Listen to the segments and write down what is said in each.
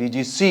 DGC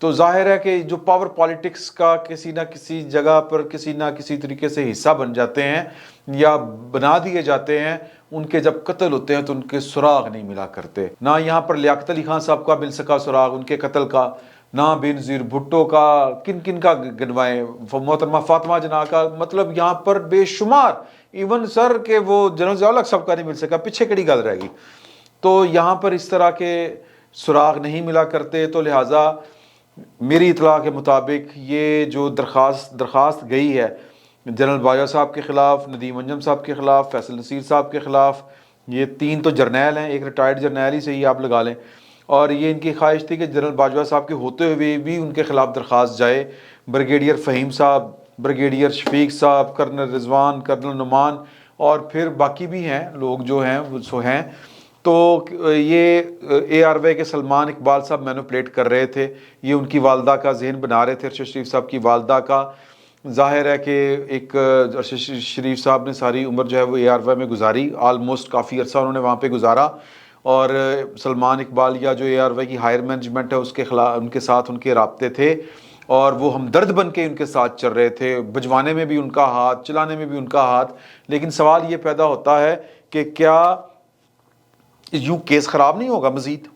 تو ظاہر ہے کہ جو پاور پالیٹکس کا کسی نہ کسی جگہ پر کسی نہ کسی طریقے سے حصہ بن جاتے ہیں یا بنا دیے جاتے ہیں، ان کے جب قتل ہوتے ہیں تو ان کے سراغ نہیں ملا کرتے. نہ یہاں پر لیاقت علی خان صاحب کا مل سکا سراغ ان کے قتل کا، نہ بینظیر بھٹو کا، کن کن کا گنوائیں، محترمہ فاطمہ جناح کا، مطلب یہاں پر بے شمار، ایون سر کہ وہ جنرل ضیاء الحق صاحب کا نہیں مل سکا، پیچھے کڑی گل رہ گئی. تو یہاں پر اس طرح کے سراغ نہیں ملا کرتے. تو لہٰذا میری اطلاع کے مطابق یہ جو درخواست گئی ہے جنرل باجوہ صاحب کے خلاف، ندیم انجم صاحب کے خلاف، فیصل نصیر صاحب کے خلاف، یہ 3 تو جرنیل ہیں، ایک ریٹائرڈ جرنیل ہی صحیح آپ لگا لیں، اور یہ ان کی خواہش تھی کہ جنرل باجوہ صاحب کے ہوتے ہوئے بھی ان کے خلاف درخواست جائے. بریگیڈیئر فہیم صاحب، بریگیڈیئر شفیق صاحب، کرنل رضوان، کرنل نعمان، اور پھر باقی بھی ہیں لوگ جو ہیں وہ سو ہیں. تو یہ اے آر وائی کے سلمان اقبال صاحب مینوپلیٹ کر رہے تھے، یہ ان کی والدہ کا ذہن بنا رہے تھے، ارشد شریف صاحب کی والدہ کا. ظاہر ہے کہ ایک ارشد شریف صاحب نے ساری عمر جو ہے وہ اے آر وائی میں گزاری، آلموسٹ کافی عرصہ انہوں نے وہاں پہ گزارا، اور سلمان اقبال یا جو اے آر وائی کی ہائر مینجمنٹ ہے اس کے خلاف ان کے ساتھ ان کے رابطے تھے، اور وہ ہمدرد بن کے ان کے ساتھ چل رہے تھے، بھجوانے میں بھی ان کا ہاتھ، چلانے میں بھی ان کا ہاتھ. لیکن سوال یہ پیدا ہوتا ہے کہ کیا یوں کیس خراب نہیں ہوگا مزید؟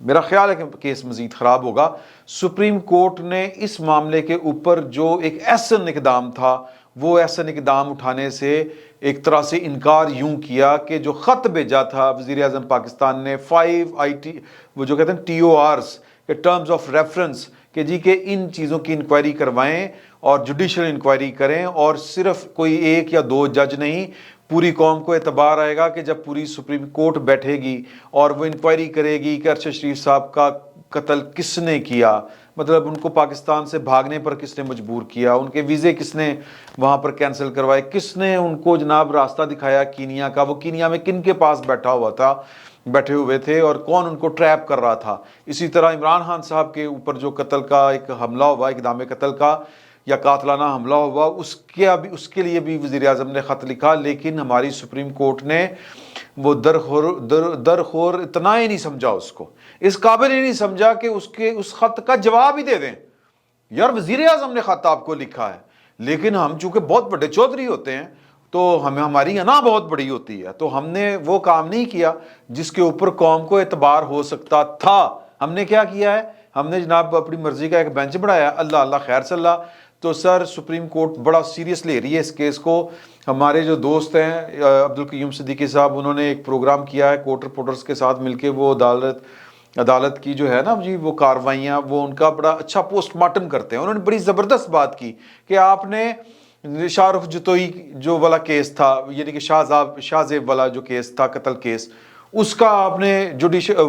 میرا خیال ہے کہ کیس مزید خراب ہوگا. سپریم کورٹ نے اس معاملے کے اوپر جو ایک احسن اقدام تھا، وہ احسن اقدام اٹھانے سے ایک طرح سے انکار یوں کیا کہ جو خط بھیجا تھا وزیر اعظم پاکستان نے 5 IT وہ جو کہتے ہیں TORs کہ ٹرمز آف ریفرنس، کہ جی کہ ان چیزوں کی انکوائری کروائیں اور جوڈیشل انکوائری کریں، اور صرف کوئی 1 یا 2 جج نہیں، پوری قوم کو اعتبار آئے گا کہ جب پوری سپریم کورٹ بیٹھے گی اور وہ انکوائری کرے گی کہ ارشد شریف صاحب کا قتل کس نے کیا، مطلب ان کو پاکستان سے بھاگنے پر کس نے مجبور کیا، ان کے ویزے کس نے وہاں پر کینسل کروائے، کس نے ان کو جناب راستہ دکھایا کینیا کا، وہ کینیا میں کن کے پاس بیٹھے ہوئے تھے، اور کون ان کو ٹریپ کر رہا تھا. اسی طرح عمران خان صاحب کے اوپر جو قتل کا ایک حملہ ہوا، اقدام قتل کا یا قاتلانہ حملہ ہوا، اس کے لیے بھی وزیر اعظم نے خط لکھا، لیکن ہماری سپریم کورٹ نے وہ درخور اتنا ہی نہیں سمجھا، اس کو اس قابل ہی نہیں سمجھا کہ اس خط کا جواب ہی دے دیں. یار وزیر اعظم نے خط آپ کو لکھا ہے، لیکن ہم چونکہ بہت بڑے چودھری ہوتے ہیں تو ہماری انا بہت بڑی ہوتی ہے، تو ہم نے وہ کام نہیں کیا جس کے اوپر قوم کو اعتبار ہو سکتا تھا. ہم نے کیا کیا ہے؟ ہم نے جناب اپنی مرضی کا ایک بینچ بڑھایا. اللہ خیر صلی اللہ. تو سر سپریم کورٹ بڑا سیریس لے رہی ہے اس کیس کو. ہمارے جو دوست ہیں عبدالقیوم صدیقی صاحب، انہوں نے ایک پروگرام کیا ہے کورٹ رپورٹرز کے ساتھ مل کے، وہ عدالت کی جو ہے نا جی وہ کارروائیاں، وہ ان کا بڑا اچھا پوسٹ مارٹم کرتے ہیں. انہوں نے بڑی زبردست بات کی کہ آپ نے شاہ رخ جتوئی جو والا کیس تھا، یعنی کہ شاہ زیب والا جو کیس تھا قتل کیس، اس کا آپ نے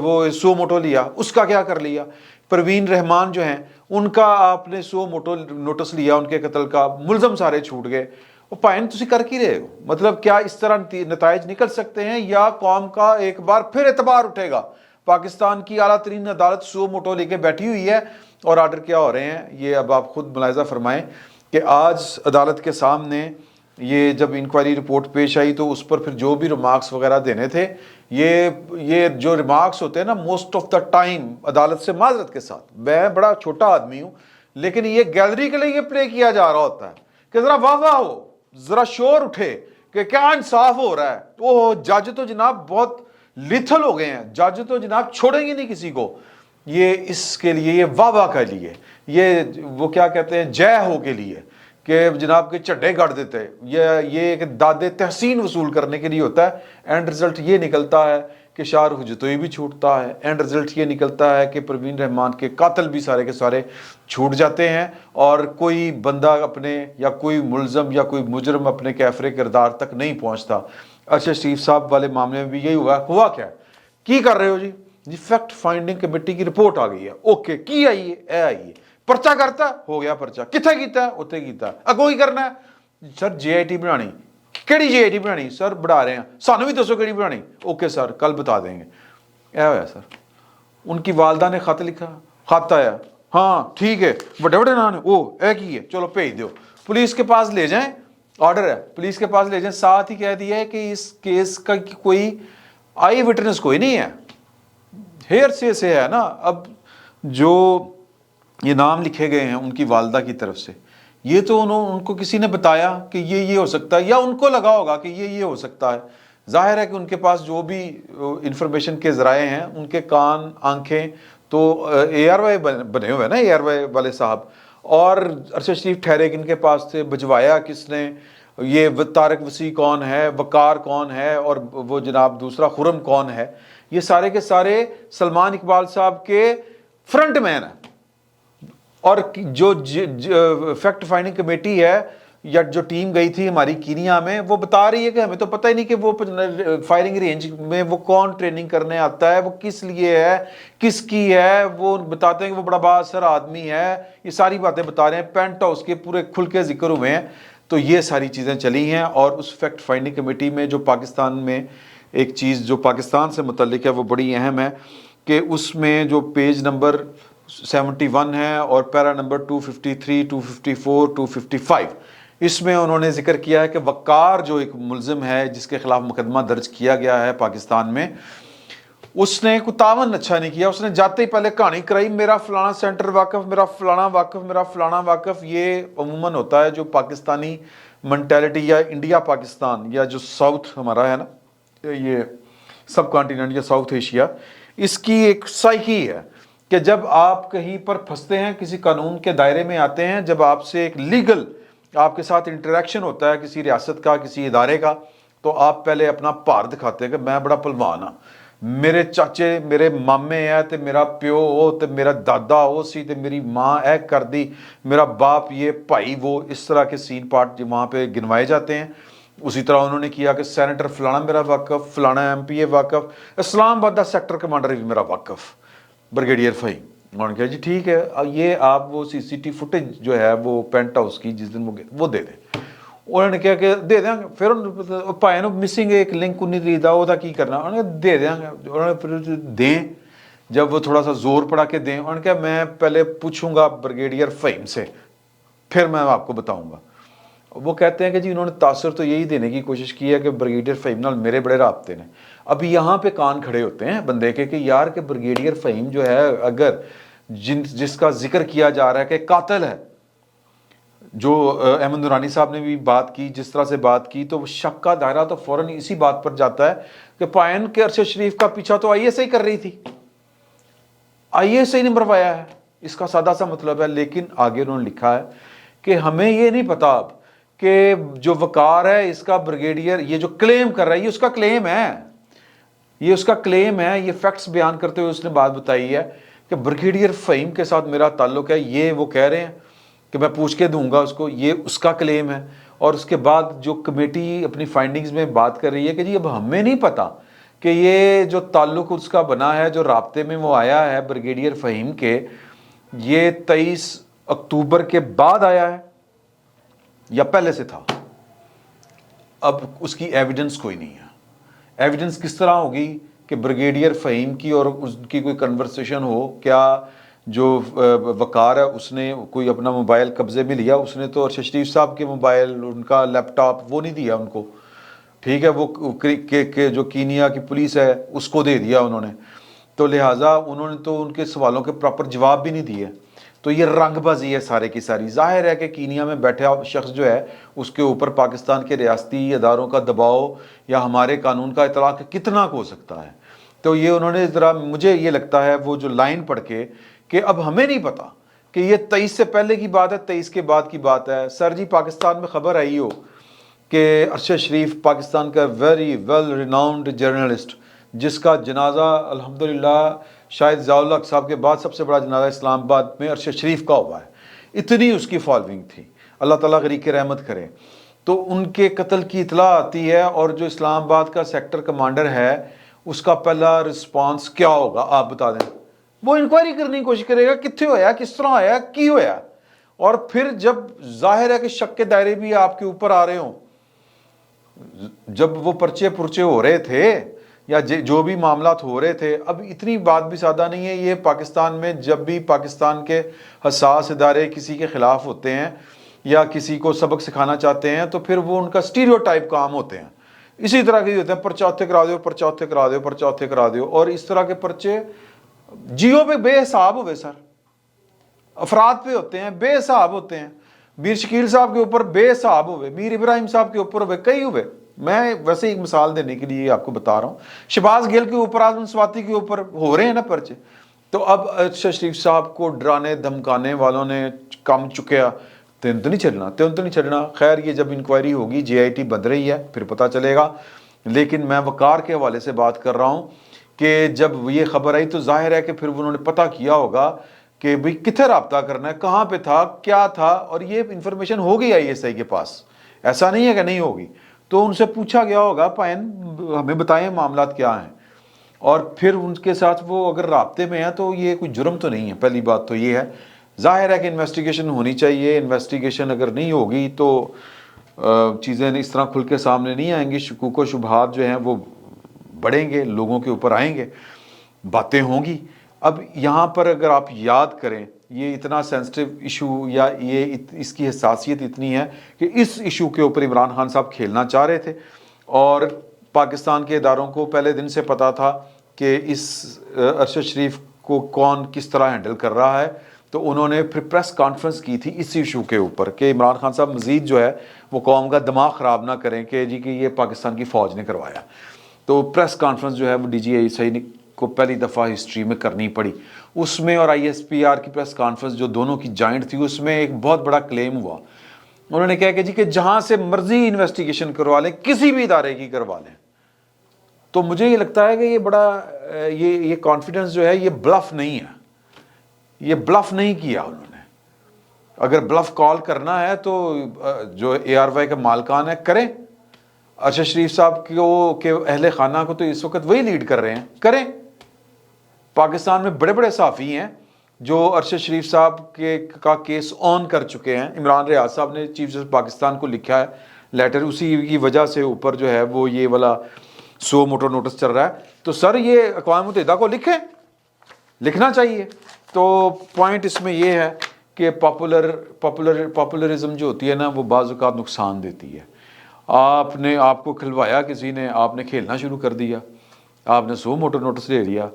وہ سو موٹو لیا، اس کا کیا کر لیا؟ پروین رحمان جو ہیں ان کا آپ نے سو موٹو نوٹس لیا ان کے قتل کا، ملزم سارے چھوٹ گئے. وہ پائن تسی کر کی رہے ہو؟ مطلب کیا اس طرح نتائج نکل سکتے ہیں، یا قوم کا ایک بار پھر اعتبار اٹھے گا؟ پاکستان کی اعلیٰ ترین عدالت سو موٹو لے کے بیٹھی ہوئی ہے، اور آرڈر کیا ہو رہے ہیں یہ اب آپ خود ملاحظہ فرمائیں کہ آج عدالت کے سامنے یہ جب انکوائری رپورٹ پیش آئی تو اس پر پھر جو بھی ریمارکس وغیرہ دینے تھے، یہ جو ریمارکس ہوتے ہیں نا موسٹ آف دا ٹائم، عدالت سے معذرت کے ساتھ، میں بڑا چھوٹا آدمی ہوں لیکن یہ گیلری کے لیے یہ پلے کیا جا رہا ہوتا ہے کہ ذرا واہ واہ ہو، ذرا شور اٹھے کہ کیا انصاف ہو رہا ہے. وہ جج تو جناب بہت لیتھل ہو گئے ہیں، جج تو جناب چھوڑیں گے نہیں کسی کو. یہ اس کے لیے یہ واہ واہ کے لیے، یہ وہ کیا کہتے ہیں جے ہو کے لیے کہ جناب کے چڈے گاڑ دیتے، یہ ایک داد تحسین وصول کرنے کے لیے ہوتا ہے. اینڈ رزلٹ یہ نکلتا ہے کہ شاہ رخ جتوئی بھی چھوٹتا ہے، اینڈ رزلٹ یہ نکلتا ہے کہ پروین رحمان کے قاتل بھی سارے کے سارے چھوٹ جاتے ہیں، اور کوئی بندہ اپنے یا کوئی ملزم یا کوئی مجرم اپنے کیفر کردار تک نہیں پہنچتا. ارشد شریف صاحب والے معاملے میں بھی یہی ہوا کیا کی کر رہے ہو جی فیکٹ فائنڈنگ کمیٹی کی رپورٹ آ گئی ہے، اوکے کی آئیے اے آئیے، پرچہ کرتا ہے، ہو گیا پرچہ، کتنے کیتا ہے اتنے کیتا ہے، اگوں ہی کرنا ہے سر جے آئی ٹی بنانی، کیڑی جے آئی ٹی بنانی سر بڑھا رہے ہیں، سانو بھی دسو کیڑی بنانی، اوکے سر کل بتا دیں گے. اے ہویا سر. ان کی والدہ نے خط لکھا، خط آیا، ہاں ٹھیک ہے بڑے بڑے نام ہے، او اے کی ہے چلو بھیج دو، پولیس کے پاس لے جائیں، آرڈر ہے پولیس کے پاس لے جائیں. ساتھ ہی کہہ دیا ہے کہ اس کیس کا کوئی آئی وٹنس کوئی نہیں ہے، ہیئر سے ہے نا. اب جو یہ نام لکھے گئے ہیں ان کی والدہ کی طرف سے، یہ تو ان کو کسی نے بتایا کہ یہ ہو سکتا ہے، یا ان کو لگا ہوگا کہ یہ ہو سکتا ہے۔ ظاہر ہے کہ ان کے پاس جو بھی انفارمیشن کے ذرائع ہیں، ان کے کان آنکھیں تو اے آر وائی بنے ہوئے ہیں نا، اے آر وائی والے صاحب، اور ارشد شریف ٹھہرے کن کے پاس تھے، بھجوایا کس نے، یہ طارق وسیع کون ہے، وقار کون ہے، اور وہ جناب دوسرا خرم کون ہے، یہ سارے کے سارے سلمان اقبال صاحب کے فرنٹ مین ہیں۔ اور جو فیکٹ فائنڈنگ کمیٹی ہے یا جو ٹیم گئی تھی ہماری کینیا میں، وہ بتا رہی ہے کہ ہمیں تو پتہ ہی نہیں کہ وہ فائرنگ رینج میں وہ کون ٹریننگ کرنے آتا ہے، وہ کس لیے ہے، کس کی ہے، وہ بتاتے ہیں کہ وہ بڑا با اثر آدمی ہے، یہ ساری باتیں بتا رہے ہیں، پینٹ ہاؤس کے پورے کھل کے ذکر ہوئے ہیں۔ تو یہ ساری چیزیں چلی ہیں، اور اس فیکٹ فائنڈنگ کمیٹی میں جو پاکستان میں ایک چیز جو پاکستان سے متعلق ہے وہ بڑی اہم ہے، کہ اس میں جو پیج نمبر 71 ہے اور پیرا نمبر 253، 254، 255، اس میں انہوں نے ذکر کیا ہے کہ وقار جو ایک ملزم ہے جس کے خلاف مقدمہ درج کیا گیا ہے پاکستان میں، اس نے کوئی تعاون اچھا نہیں کیا، اس نے جاتے ہی پہلے کہانی کرائی، میرا فلانا سینٹر واقف، میرا فلانا واقف، میرا فلانا واقف۔ یہ عموماً ہوتا ہے جو پاکستانی منٹیلٹی یا انڈیا پاکستان یا جو ساؤتھ ہمارا ہے نا، یہ سب کانٹیننٹ یا ساؤتھ ایشیا، اس کی ایک سائیکی ہے کہ جب آپ کہیں پر پھنستے ہیں، کسی قانون کے دائرے میں آتے ہیں، جب آپ سے ایک لیگل آپ کے ساتھ انٹریکشن ہوتا ہے کسی ریاست کا، کسی ادارے کا، تو آپ پہلے اپنا پار دکھاتے ہیں کہ میں بڑا پلوان ہاں، میرے چاچے، میرے مامے ہے تے میرا پیو ہو تے میرا دادا ہو سی تے میری ماں اے کر دی، میرا باپ یہ، بھائی وہ، اس طرح کے سین پارٹ وہاں پہ گنوائے جاتے ہیں۔ اسی طرح انہوں نے کیا کہ سینیٹر فلانا میرا واقف، فلانا ایم پی اے واقف، اسلام آباد کا سیکٹر کمانڈر بھی میرا واقف، بریگیڈیئر فہیم۔ انہوں نے کہا جی ٹھیک ہے، یہ آپ وہ سی سی ٹی فوٹیج جو ہے وہ پینٹ ہاؤس کی جس دن وہ دے دیں۔ انہوں نے کہا کہ دے دیں گے، پھر پائے مسنگ ایک لنک 19 دا وہ کی کرنا، انہوں نے کہا دے دیں گے، انہوں نے پھر دیں، جب وہ تھوڑا سا زور پڑا کے دیں، انہوں نے کہا میں پہلے پوچھوں گا بریگیڈیئر فہیم سے، پھر میں آپ کو بتاؤں گا۔ وہ کہتے ہیں کہ جی انہوں نے تاثر تو یہی دینے کی کوشش کی ہے کہ بریگیڈیئر فہیم نال میرے بڑے رابطے نے۔ اب یہاں پہ کان کھڑے ہوتے ہیں بندے کے کہ یار کہ بریگیڈیئر فہیم جو ہے، اگر جس کا ذکر کیا جا رہا ہے کہ قاتل ہے، جو احمد نورانی صاحب نے بھی بات کی، جس طرح سے بات کی، تو شک کا دائرہ تو فوراً اسی بات پر جاتا ہے کہ پائن کے ارشد شریف کا پیچھا تو آئی ایس آئی کر رہی تھی، آئی ایس آئی نے مروایا ہے، اس کا سادہ سا مطلب ہے۔ لیکن آگے انہوں نے لکھا ہے کہ ہمیں یہ نہیں پتا اب کہ جو وقار ہے اس کا بریگیڈیئر، یہ جو کلیم کر رہا ہے، یہ اس کا کلیم ہے، یہ اس کا کلیم ہے، یہ فیکٹس بیان کرتے ہوئے اس نے بات بتائی ہے کہ بریگیڈیئر فہیم کے ساتھ میرا تعلق ہے، یہ وہ کہہ رہے ہیں کہ میں پوچھ کے دوں گا اس کو، یہ اس کا کلیم ہے۔ اور اس کے بعد جو کمیٹی اپنی فائنڈنگز میں بات کر رہی ہے کہ جی اب ہمیں نہیں پتا کہ یہ جو تعلق اس کا بنا ہے، جو رابطے میں وہ آیا ہے بریگیڈیئر فہیم کے، یہ 23 اکتوبر کے بعد آیا ہے یا پہلے سے تھا۔ اب اس کی ایویڈنس کوئی نہیں ہے۔ ایویڈنس کس طرح ہوگی کہ بریگیڈیئر فہیم کی اور اس کی کوئی کنورسیشن ہو؟ کیا جو وقار ہے اس نے کوئی اپنا موبائل قبضے میں لیا؟ اس نے تو ارشد شریف صاحب کے موبائل، ان کا لیپ ٹاپ وہ نہیں دیا ان کو، ٹھیک ہے، وہ جو کینیا کی پولیس ہے اس کو دے دیا انہوں نے، تو لہٰذا انہوں نے تو ان کے سوالوں کے پراپر جواب بھی نہیں دیے۔ تو یہ رنگ بازی ہے سارے کی ساری۔ ظاہر ہے کہ کینیا میں بیٹھا شخص جو ہے اس کے اوپر پاکستان کے ریاستی اداروں کا دباؤ یا ہمارے قانون کا اطلاق کتنا ہو سکتا ہے۔ تو یہ انہوں نے ذرا، مجھے یہ لگتا ہے وہ جو لائن پڑھ کے کہ اب ہمیں نہیں پتا کہ یہ 23 سے پہلے کی بات ہے، 23 کے بعد کی بات ہے۔ سر جی پاکستان میں خبر آئی ہو کہ ارشد شریف پاکستان کا ویری ویل ریناؤنڈ جرنلسٹ، جس کا جنازہ الحمدللہ شاید ضیاء الحق صاحب کے بعد سب سے بڑا جنازہ اسلام آباد میں ارشد شریف کا ہوا ہے، اتنی اس کی فالوئنگ تھی، اللہ تعالیٰ غریق رحمت کرے۔ تو ان کے قتل کی اطلاع آتی ہے، اور جو اسلام آباد کا سیکٹر کمانڈر ہے اس کا پہلا رسپانس کیا ہوگا آپ بتا دیں؟ وہ انکوائری کرنے کی کوشش کرے گا، کتنے ہویا، کس طرح ہویا، کی ہویا۔ اور پھر جب ظاہر ہے کہ شک کے دائرے بھی آپ کے اوپر آ رہے ہوں، جب وہ پرچے پرچے ہو رہے تھے یا جو بھی معاملات ہو رہے تھے، اب اتنی بات بھی سادہ نہیں ہے۔ یہ پاکستان میں جب بھی پاکستان کے حساس ادارے کسی کے خلاف ہوتے ہیں یا کسی کو سبق سکھانا چاہتے ہیں، تو پھر وہ ان کا سٹیریوٹائپ کام ہوتے ہیں، اسی طرح کے ہوتے ہیں، پرچہ اتھے کرا دیو، پرچہ اتھے کرا دیو، پرچہ اتھے کرا دیو، اور اس طرح کے پرچے جیو پہ بے حساب ہوئے سر۔ افراد پہ ہوتے ہیں، بے حساب ہوتے ہیں. میر شکیل صاحب کے اوپر بے حساب ہوئے، میر ابراہیم صاحب کے اوپر ہوئے، کئی ہوئے. میں ویسے ایک مثال دینے کے لیے آپ کو بتا رہا ہوں. شہباز گل کے اوپر، اعظم سواتی کے اوپر ہو رہے ہیں نا پرچے. تو اب ارشد شریف صاحب کو ڈرانے دھمکانے والوں نے کم چکیا، تین تو نہیں چھڑنا. خیر یہ جب انکوائری ہوگی، جے آئی ٹی بند رہی ہے، پھر پتہ چلے گا. لیکن میں وقار کے حوالے سے بات کر رہا ہوں کہ جب یہ خبر آئی تو ظاہر ہے کہ پھر انہوں نے پتہ کیا ہوگا کہ بھئی کتنے رابطہ کرنا ہے، کہاں پہ تھا، کیا تھا، اور یہ انفارمیشن ہوگی ISI کے پاس، ایسا نہیں ہے کہ نہیں ہوگی. تو ان سے پوچھا گیا ہوگا پائن ہمیں بتائیں معاملات کیا ہیں، اور پھر ان کے ساتھ وہ اگر رابطے میں ہیں تو یہ کوئی جرم تو نہیں ہے. پہلی بات تو یہ ہے. ظاہر ہے کہ انویسٹیگیشن ہونی چاہیے. انویسٹیگیشن اگر نہیں ہوگی تو چیزیں اس طرح کھل کے سامنے نہیں آئیں گی. شکوک و شبہات جو ہیں وہ بڑھیں گے، لوگوں کے اوپر آئیں گے، باتیں ہوں گی. اب یہاں پر اگر آپ یاد کریں، یہ اتنا سینسٹیو ایشو، یا یہ اس کی حساسیت اتنی ہے کہ اس ایشو کے اوپر عمران خان صاحب کھیلنا چاہ رہے تھے، اور پاکستان کے اداروں کو پہلے دن سے پتا تھا کہ اس ارشد شریف کو کون کس طرح ہینڈل کر رہا ہے. تو انہوں نے پھر پریس کانفرنس کی تھی اس ایشو کے اوپر کہ عمران خان صاحب مزید جو ہے وہ قوم کا دماغ خراب نہ کریں کہ جی کہ یہ پاکستان کی فوج نے کروایا. تو پریس کانفرنس جو ہے وہ DGI کو پہلی دفعہ ہسٹری میں کرنی پڑی. اس میں اور ISPR کی پریس کانفرنس جو دونوں کی جوائنٹ تھی، اس میں ایک بہت بڑا کلیم ہوا. انہوں نے کہا کہ جی کہ جہاں سے مرضی انویسٹیگیشن کروا لیں، کسی بھی ادارے کی کروا لیں. تو مجھے یہ لگتا ہے کہ یہ بڑا یہ کانفیڈنس جو ہے یہ بلف نہیں ہے، یہ بلف نہیں کیا انہوں نے. اگر بلف کال کرنا ہے تو جو ARY کے مالکان ہیں کریں. ارشد شریف صاحب کے اہل خانہ کو تو اس وقت وہی لیڈ کر رہے ہیں، کریں. پاکستان میں بڑے بڑے صحافی ہیں جو ارشد شریف صاحب کا کیس آن کر چکے ہیں. عمران ریاض صاحب نے چیف جسٹس پاکستان کو لکھا ہے لیٹر، اسی کی وجہ سے اوپر جو ہے وہ یہ والا سو موٹر نوٹس چل رہا ہے. تو سر یہ اقوام متحدہ کو لکھیں، لکھنا چاہیے. تو پوائنٹ اس میں یہ ہے کہ پاپولرزم جو ہوتی ہے نا وہ بعض اوقات نقصان دیتی ہے. آپ کو کھلوایا کسی نے، آپ نے کھیلنا شروع کر دیا، آپ نے 100 موٹر نوٹس لے لیا،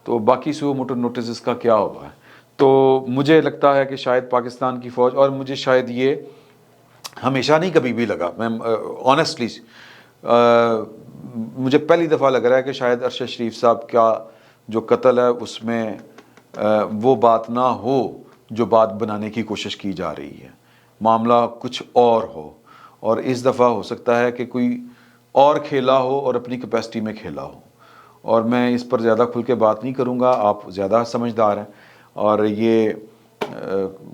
تو باقی 100 موٹر نوٹس کا کیا ہوگا. تو مجھے لگتا ہے کہ شاید پاکستان کی فوج، اور مجھے شاید یہ ہمیشہ نہیں کبھی بھی لگا، میں آنیسٹلی مجھے پہلی دفعہ لگ رہا ہے کہ شاید ارشد شریف صاحب کا جو قتل ہے اس میں وہ بات نہ ہو جو بات بنانے کی کوشش کی جا رہی ہے، معاملہ کچھ اور ہو. اور اس دفعہ ہو سکتا ہے کہ کوئی اور کھیلا ہو اور اپنی کیپیسٹی میں کھیلا ہو. اور میں اس پر زیادہ کھل کے بات نہیں کروں گا، آپ زیادہ سمجھدار ہیں. اور یہ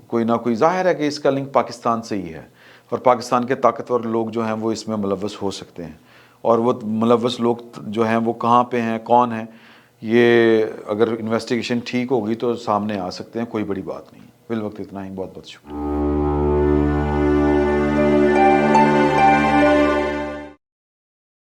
کوئی نہ کوئی ظاہر ہے کہ اس کا لنک پاکستان سے ہی ہے، اور پاکستان کے طاقتور لوگ جو ہیں وہ اس میں ملوث ہو سکتے ہیں. اور وہ ملوث لوگ جو ہیں وہ کہاں پہ ہیں، کون ہیں، یہ اگر انویسٹیگیشن ٹھیک ہوگی تو سامنے آ سکتے ہیں. کوئی بڑی بات نہیں. فی الوقت اتنا ہی. بہت بہت شکریہ.